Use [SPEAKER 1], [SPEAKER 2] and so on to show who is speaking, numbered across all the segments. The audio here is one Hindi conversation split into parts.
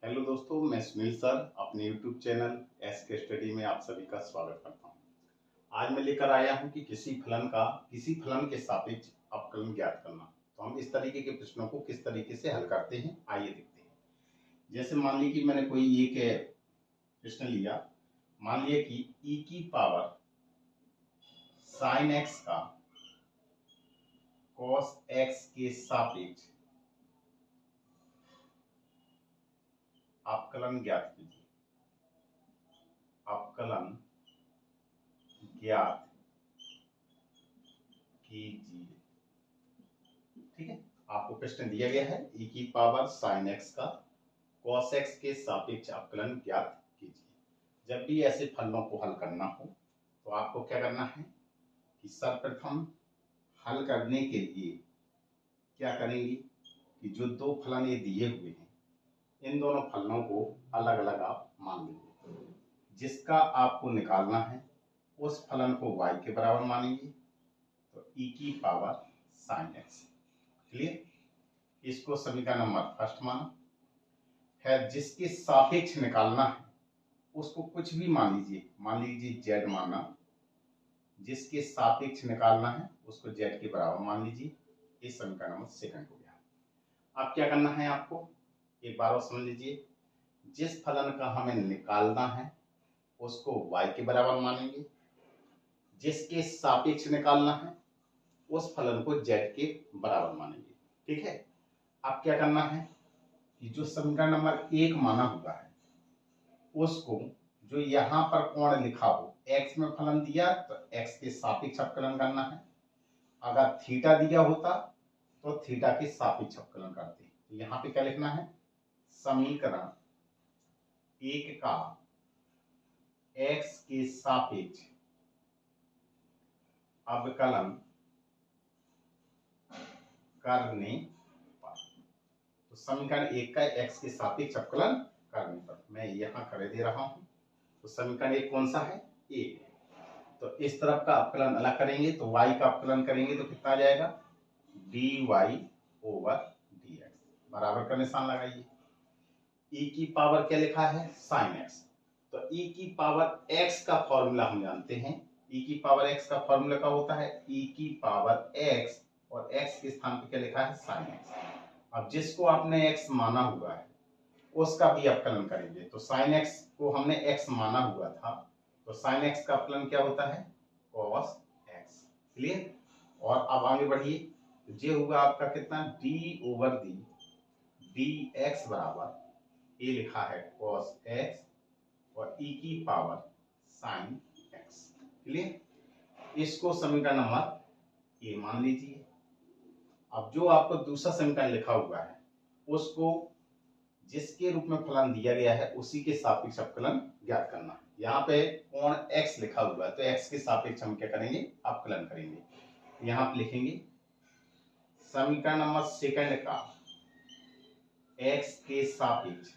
[SPEAKER 1] हेलो दोस्तों, मैं सुनील सर अपने YouTube चैनल SK स्टडी में आप सभी का स्वागत करता हूं। आज मैं लेकर आया हूं कि किसी फलन के सापेक्ष अवकलन ज्ञात करना। तो हम इस तरीके के प्रश्नों को किस तरीके से हल करते हैं, आइए देखते हैं। जैसे मान लीजिए कि मैंने कोई एक प्रश्न लिया। मान लिया कि e की पावर sin x का cos x के सापेक्ष अवकलन ज्ञात कीजिए। अवकलन ज्ञात कीजिए। ठीक है, आपको प्रश्न दिया गया है e की पावर sin x का cos x के सापेक्ष अवकलन ज्ञात कीजिए। जब भी ऐसे फलनों को हल करना हो तो आपको क्या करना है कि सर्वप्रथम हल करने के लिए क्या करेंगे कि जो दो फलन ये दिए हुए हैं, इन दोनों फलनों को अलग अलग आप मान लीजिए। जिसका आपको निकालना है उस फलन को y के बराबर मानेंगे, तो e की पावर sin x। क्लियर? इसको समीकरण नंबर फर्स्ट माना है। जिसके सापेक्ष निकालना है उसको कुछ भी मान लीजिए z माना। जिसके सापेक्ष निकालना है उसको z के बराबर मान लीजिए। इस समीकरण नंबर सेकंड हो गया। अब क्या करना है आपको, एक बार और समझ लीजिए। जिस फलन का हमें निकालना है उसको y के बराबर मानेंगे। जिसके सापेक्ष निकालना है उस फलन को z के बराबर मानेंगे। ठीक है, अब क्या करना है कि जो समीकरण नंबर एक माना हुआ है उसको, जो यहाँ पर कोण लिखा हो, x में फलन दिया तो x के सापेक्ष अवकलन करना है। अगर थीटा दिया होता तो थीटा के सापेक्ष अवकलन करते। तो यहाँ पे क्या लिखना है, समीकरण एक का x के सापेक्ष अवकलन करने पर। तो समीकरण एक का x के सापेक्ष अवकलन करने पर मैं यहाँ कर दे रहा हूं। तो समीकरण एक कौन सा है, एक। तो इस तरफ का अवकलन अलग करेंगे तो y का अवकलन करेंगे तो कितना आ जाएगा, dy ओवर dx। बराबर का निशान लगाइए। e की पावर क्या लिखा है, sin x। तो e की पावर x का फॉर्मूला हम जानते हैं। e की पावर x का फॉर्मूला क्या होता है, e की पावर x और x के स्थान पे क्या लिखा है, sin x। अब जिसको आपने x माना हुआ है उसका भी अवकलन करेंगे। तो sin x को हमने x माना हुआ था, तो sin x का अवकलन क्या होता है, cos x। क्लियर? और अब आगे बढ़िए। तो ये होगा आपका कितना, d ओवर dx बराबर ये लिखा है cos x और e की पावर sin x। क्लियर? इसको समीकरण नंबर ए मान लीजिए। अब जो आपको दूसरा समीकरण लिखा हुआ है उसको जिसके रूप में फलन दिया गया है उसी के सापेक्ष अवकलन ज्ञात करना है। यहाँ पे कोण x लिखा हुआ है तो x के सापेक्ष हम क्या करेंगे, अवकलन करेंगे। यहाँ पे लिखेंगे समीकरण नंबर सेकंड का x के सापेक्ष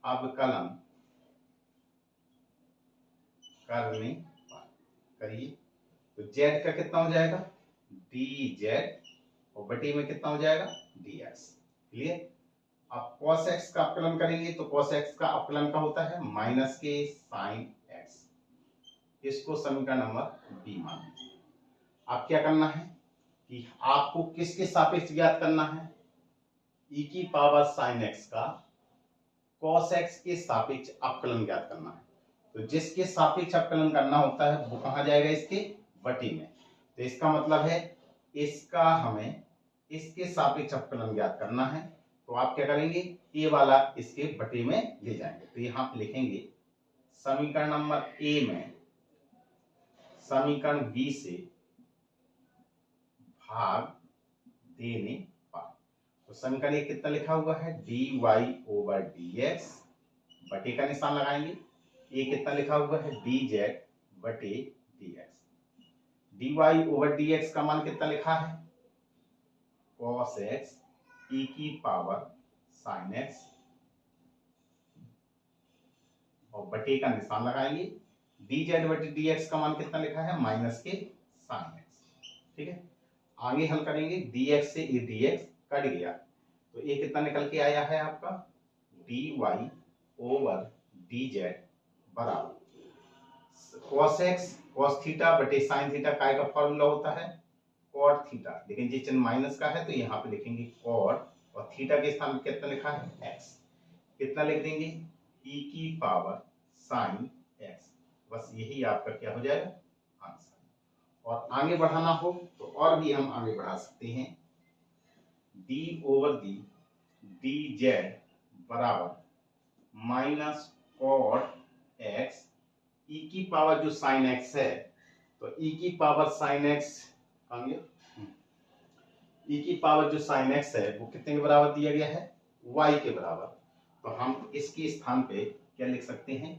[SPEAKER 1] अवकलन करने पर। करिए तो z का कितना हो जाएगा, dz और बटे में कितना हो जाएगा, dx। क्लियर? अब cos x का अवकलन करेंगे तो cos x का अवकलन का होता है माइनस के sin x। इसको समीकरण नंबर बी मान लीजिए। अब क्या करना है कि आपको किसके सापेक्ष ज्ञात करना है, e की पावर sin x का cos x के सापेक्ष अवकलन ज्ञात करना है। तो जिसके सापेक्ष अवकलन करना होता है वो कहाँ जाएगा, इसके बटे में। तो इसका मतलब है इसका हमें इसके सापेक्ष अवकलन ज्ञात करना है। तो आप क्या करेंगे, ए वाला इसके बटे में ले जाएंगे। तो यहाँ पे लिखेंगे समीकरण नंबर ए में समीकरण बी से भाग देने पर। तो समीकरण ए कितना लिखा हुआ है, dy ओवर dx बटे का निशान लगाएंगे। ए कितना लिखा हुआ है, dz बटे dx। dy ओवर dx का मान कितना लिखा है, cos x e की पावर sin x और बटे का निशान लगाएंगे। dz बटे dx का मान कितना लिखा है, माइनस के sin x। ठीक है, आगे हल करेंगे। dx से ये dx कट गया तो ये कितना निकल के आया है आपका dy ओवर dz बराबर cos x cos थीटा बटे sin थीटा काय का फॉर्मूला होता है cot थीटा, लेकिन ये चिन्ह माइनस का है तो यहाँ पे लिखेंगे cot और थीटा के स्थान में कितना लिखा है x, कितना लिख देंगे e की पावर sin x, बस यही आपका क्या हो जाएगा आंसर। और आगे बढ़ाना हो तो और भी हम आगे बढ़ा सकते हैं d ओवर दी dz बराबर माइनस cot x e की पावर जो sin x है तो e की पावर sin x e की पावर जो sin x है वो कितने के बराबर दिया गया है y के बराबर, तो हम इसके स्थान पे क्या लिख सकते हैं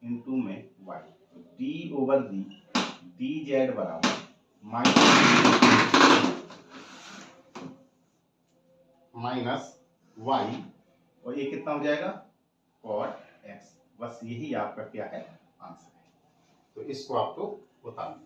[SPEAKER 1] इनटू में y, d ओवर दी dz बराबर माइनस y और ये कितना हो जाएगा cot x, बस यही आपका क्या है आंसर है। तो इसको आपको बता दीजिए।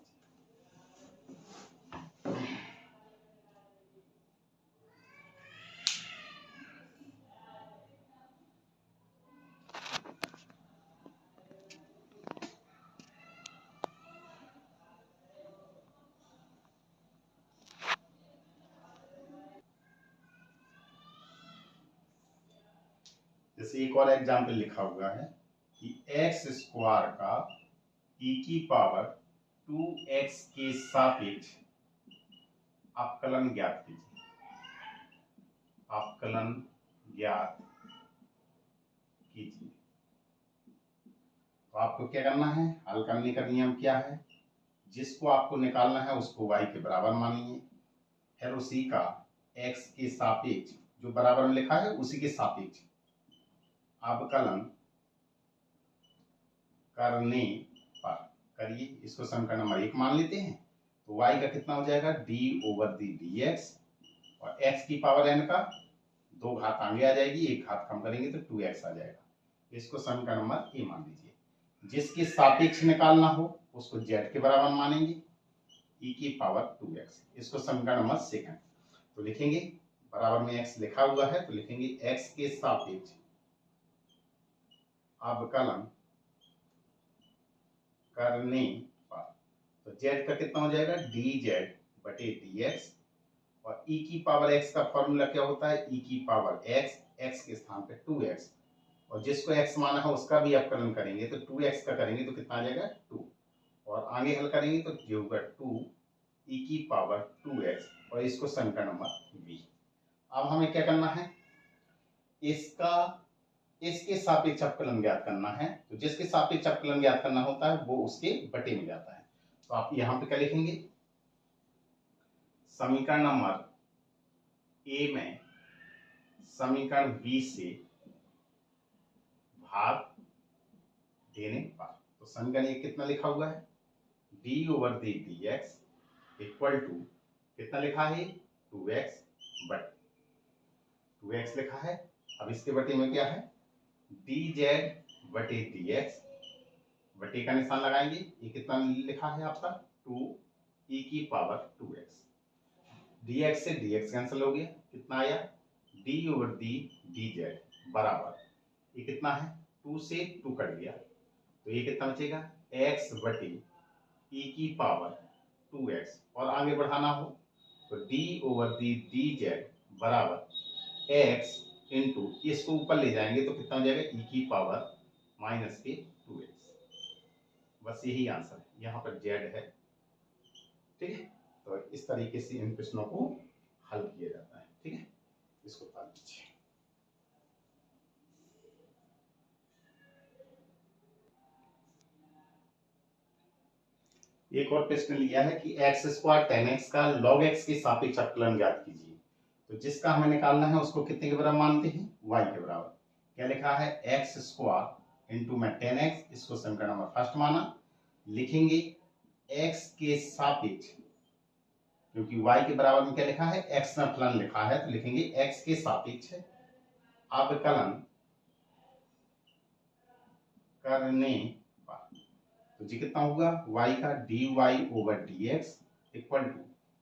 [SPEAKER 1] जैसे एक और एग्जाम्पल लिखा हुआ है कि एक्स स्क्वायर का e की पावर 2x के सापेक्ष अवकलन ज्ञात कीजिए। अवकलन ज्ञात कीजिए, तो आपको क्या करना है, हल करने का नियम क्या है, जिसको आपको निकालना है उसको y के बराबर मानिए, फिर उसी का x के सापेक्ष जो बराबर में लिखा है उसी के सापेक्ष अवकलन करने पर करिए। इसको समीकरण नंबर 1 मान लेते हैं, तो y का कितना हो जाएगा d ओवर दी dx और x की पावर n का 2 घात आगे आ जाएगी, 1 घात कम करेंगे तो 2x आ जाएगा। इसको समीकरण नंबर ए मान लीजिए। जिसके सापेक्ष निकालना हो उसको z के बराबर मानेंगे e की पावर 2x, इसको समीकरण नंबर 2 तो लिखेंगे बराबर में x लिखा हुआ है तो लिखेंगे x के सापेक्ष अवकलन करने पर, तो z का कितना हो जाएगा dz बटे dx और e की पावर x का फॉर्मूला क्या होता है e की पावर x, x के स्थान पे 2x और जिसको x माना है उसका भी अवकलन करेंगे तो 2x का करेंगे तो कितना आ जाएगा 2 और आगे हल करेंगे तो ये होगा 2 e की पावर 2x और इसको समीकरण नंबर बी। अब हमें क्या करना है, इसके सापेक्ष अवकलन ज्ञात करना है, तो जिसके सापेक्ष अवकलन ज्ञात करना होता है वो उसके बटे में जाता है। तो आप यहां पे क्या लिखेंगे, समीकरण नंबर ए में समीकरण बी से भाग देने पर, तो समीकरण ये कितना लिखा हुआ है d ओवर दी dx इक्वल टू कितना लिखा है 2x बट 2x लिखा है। अब इसके बटे में क्या है dz बटे dx, बटे का निशान लगाएंगे, ये कितना लिखा है आपका 2 e की पावर 2x, dx से dx कैंसिल हो गया, कितना आया d ओवर दी dz बराबर ये कितना है 2 से 2 कट गया तो ये कितना बचेगा x बटे e की पावर 2x और आगे बढ़ाना हो तो d ओवर दी dz बराबर x इंटू इसको ऊपर ले जाएंगे तो कितना हो जाएगा e की पावर माइनस के 2x, बस यही आंसर है, यहाँ पर z है। ठीक है, तो इस तरीके से इन प्रश्नों को हल किया जाता है। ठीक है, इसको पढ़ लीजिए। एक और प्रश्न लिया है कि x स्क्वायर tan x का log x के सापेक्ष अवकलन ज्ञात कीजिए, तो जिसका हमें निकालना है उसको कितने के बराबर मानते हैं y के बराबर। क्या लिखा है x स्क्वायर इंटू में tan x, इसको समीकरण नंबर फर्स्ट माना, लिखेंगे x के सापेक्ष, क्योंकि y के बराबर में क्या लिखा है x में फलन लिखा है तो लिखेंगे x के सापेक्ष अवकलन करने पर, तो जी कितना होगा y का dy over dx equal to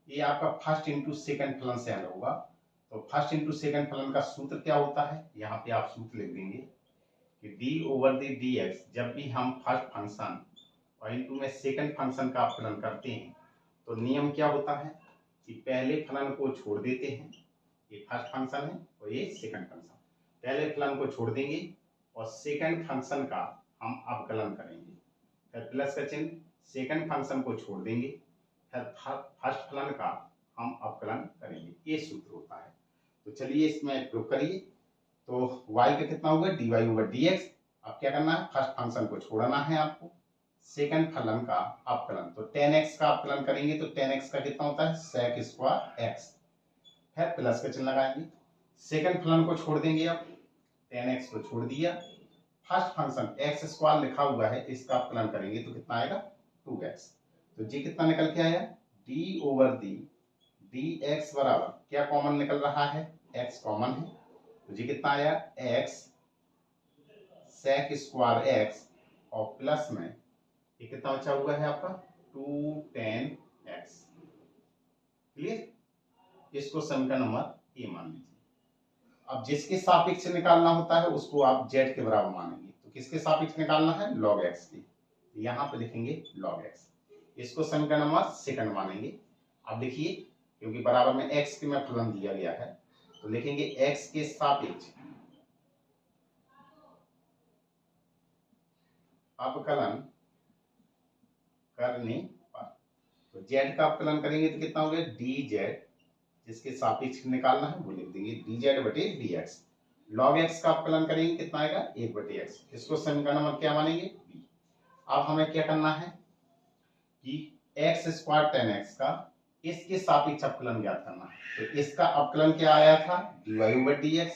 [SPEAKER 1] ये आपका फर्स्ट इंटू सेकंड फलन से हल होगा तो फर्स्ट इंटू सेकंड फलन का सूत्र क्या होता है, यहाँ पे आप सूत्र लिख देंगे कि D over the D x. जब भी हम फर्स्ट फंक्शन और इंटू में सेकंड फंक्शन का अपकलन करते हैं तो नियम क्या होता है कि पहले फलन को छोड़ देते हैं, ये फर्स्ट फंक्शन है और ये सेकंड फंक्शन, पहले फलन को छोड़ देंगे और सेकंड फंक्शन का हम अवकलन करेंगे, फिर प्लस का चिन्ह, सेकंड फंक्शन को छोड़ देंगे, फिर फर्स्ट फलन का हम अवकलन करेंगे, ये सूत्र होता है। तो चलिए इसमें प्रयोग करिए। तो y का कितना होगा dy ओवर dx। अब क्या करना है, फर्स्ट फंक्शन को छोड़ना है आपको, सेकंड फलन का अवकलन, तो tan x का अवकलन करेंगे तो tan x का कितना होता है sec स्क्वायर x, फिर प्लस का चिन्ह लगाएंगे, सेकंड फलन को छोड़ देंगे, अब tan x को छोड़ दिया, फर्स्ट फंक्शन x स्क्वायर लिखा हुआ है इसका अवकलन करेंगे तो कितना आएगा 2x। तो जी कितना निकल के आया d ओवर दी dx बराबर क्या कॉमन निकल रहा है, x कॉमन है, तो जी कितना आया x sec स्क्वायर x और प्लस में ये कितना बचा हुआ है आपका 2 tan x। क्लियर, इसको समीकरण नंबर ए मान लीजिए। अब जिसके सापेक्ष निकालना होता है उसको आप z के बराबर मानेंगे, तो किसके सापेक्ष निकालना है log x की, तो यहाँ पे लिखेंगे log x, इसको समीकरण नंबर सेकंड मानेंगे। अब देखिए क्योंकि बराबर में x के में फलन दिया गया है तो लिखेंगे x के सापेक्ष अवकलन करने पर, तो z का अवकलन करेंगे तो कितना हो गया dz, जिसके सापेक्ष निकालना है वो लिख देंगे dz बटे dx। log x का अवकलन करेंगे कितना आएगा 1 बटे x, इसको समीकरण नंबर क्या मानेंगे b। अब हमें क्या करना है कि x स्क्वायर tan x का इसके सापेक्ष अवकलन ज्ञात करना है, तो इसका अवकलन क्या आया था dy ओवर dx,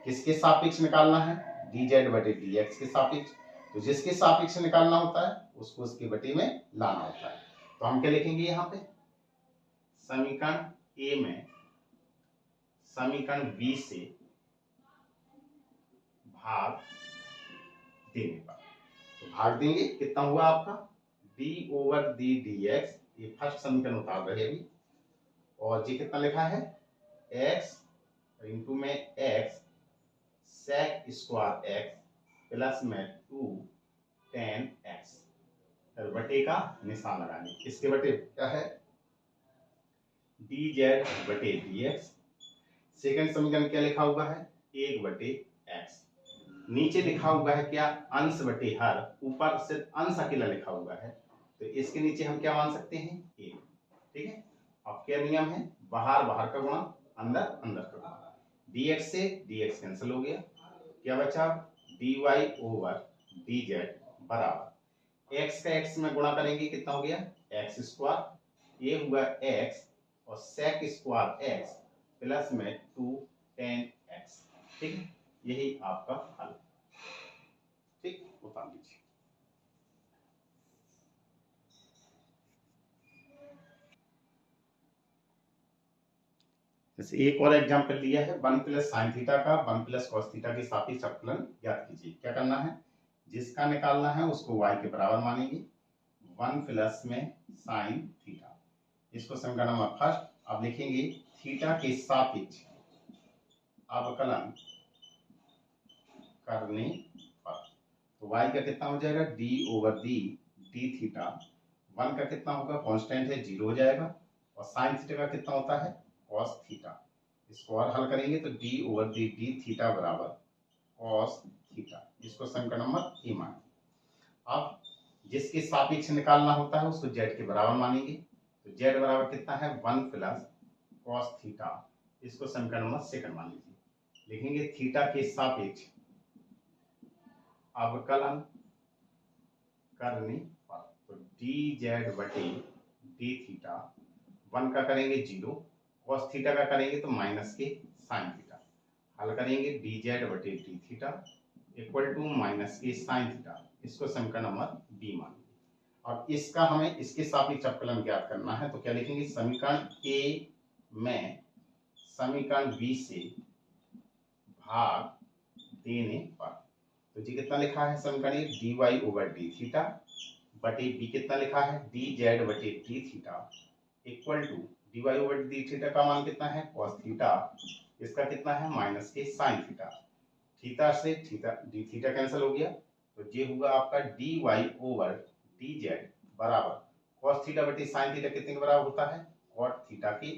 [SPEAKER 1] किसके सापेक्ष निकालना है dz बटे dx के सापेक्ष, तो जिसके सापेक्ष निकालना होता है उसको उसके बटे में लाना होता है। तो हम क्या लिखेंगे यहाँ पे समीकरण ए में समीकरण बी से भाग देने पर, तो भाग देंगे कितना हुआ आपका d ओवर दी dx, ये फर्स्ट समीकरण उतार रहे अभी, और जी कितना लिखा है x इंटू में x sec square x plus में 2 tan x, फिर बटे का निशान लगाने, इसके बटे क्या है dz बटे dx। सेकंड समीकरण क्या लिखा हुआ है 1 बटे x, नीचे लिखा हुआ है क्या अंश बटे हर, ऊपर सिर्फ अंश अकेला लिखा हुआ है तो इसके नीचे हम क्या मान सकते हैं 1। ठीक है, अब क्या नियम है बाहर बाहर का गुणा अंदर अंदर का गुणा, dx से dx कैंसिल हो गया, क्या बचा dy ओवर dz बराबर x का x में गुणा करेंगे कितना हो गया x स्क्वायर, ये हुआ x और sec स्क्वायर x प्लस में 2 tan x। ठीक है, यही आपका हल। ठीक, उतार लीजिए। जैसे एक और एग्जांपल दिया है 1 प्लस साइन थीटा का 1 प्लस कॉस थीटा के सापेक्ष अवकलन ज्ञात कीजिए। क्या करना है, जिसका निकालना है उसको y के बराबर मानेंगे, 1 प्लस में साइन थीटा, इसको समीकरण नंबर फर्स्ट। अब लिखेंगे थीटा के सापेक्ष अवकलन करने पर, तो y का कितना हो जाएगा d ओवर दी डी थीटा, 1 का कितना होगा कांस्टेंट है 0 हो जाएगा, और साइन थीटा का कितना होता है cos थीटा, इसको और हल करेंगे तो d ओवर दी डी थीटा बराबर cos थीटा, इसको समीकरण नंबर ए मानेंगे। अब जिसके सापेक्ष निकालना होता है उसको z के बराबर मानेंगे, तो z बराबर कितना है 1 प्लस cos थीटा, इसको समीकरण नंबर सेकंड मान लीजिए। लिखेंगे थीटा के सापेक्ष अवकलन करने पर, तो dz बटे डी थीटा, 1 का करेंगे 0, cos थीटा का करेंगे तो माइनस के साइन थीटा, हल करेंगे dz बटे d theta equal to minus k sine theta, इसको समीकरण नंबर बी मान लीजिए। और इसका हमें इसके सापेक्ष अवकलन ज्ञात करना है, तो क्या लिखेंगे समीकरण ए में समीकरण बी से भाग देने पर, तो जी कितना लिखा है समीकरण A dy over d theta बटे बी कितना लिखा है dz बटे d theta equal to dy over d theta का मान कितना है cos थीटा, इसका कितना है minus k sine theta, theta से थीटा डी थीटा कैंसिल हो गया, तो ये होगा आपका dy ओवर dz बराबर cos थीटा बटे साइन थीटा कितने के बराबर होता है, cot थीटा की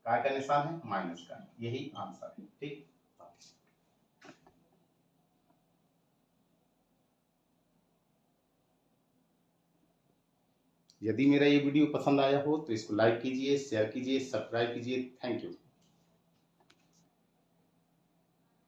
[SPEAKER 1] काय का निशान है माइनस का, यही आंसर है। ठीक, यदि मेरा ये वीडियो पसंद आया हो तो इसको लाइक कीजिए, शेयर कीजिए, सब्सक्राइब कीजिए। Thank you.